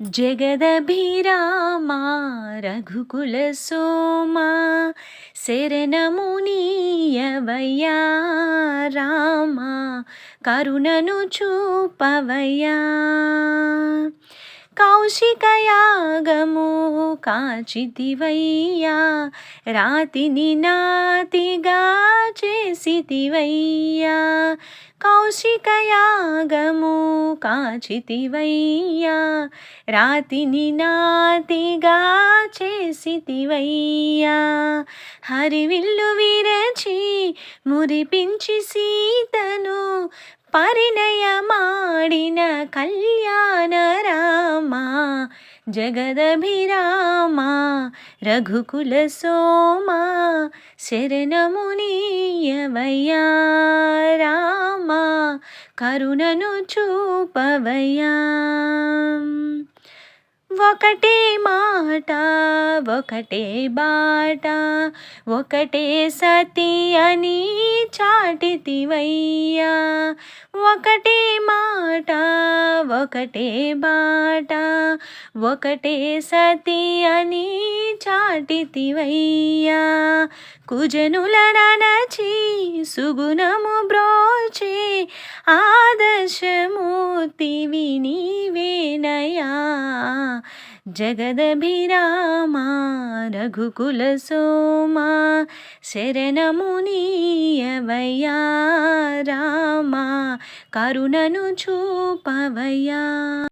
జగదభిరామా రఘుకుల సోమా శరణమునీయవయ్యా రామా కరుణను చూపవయ్యా. కౌశికయాగము కాచితివయ్యా రాతిని నాతిగా చేసితివయ్యా. కౌశికయాగము కాచితివయ్యా రాతిని నాతిగా చేసితివయ్యా. హరివిల్లు విరచి మురిపించి సీతను పరిణయమాడిన కళ్యాణ రామా జగదభిరామా రఘుకుల సోమా శరణమునీయవయ్యా రామా కరుణను చూపవయ్యా. ఒకటే మాట ఒకటే బాట ఒకటే సతి అని చాటితివయ్యా. ఒకటే మాట ఒకటే బాట ఒకటే సతి అని చాటితివయ్యా. కుజనుల ననచి సుగుణము బ్రోచే ఆదర్శమూర్తివి నీవేనయా. జగదభిరామా రఘుకుల సోమా శరణమునీయవయ్యా రామా కరుణను చూపవయ్యా.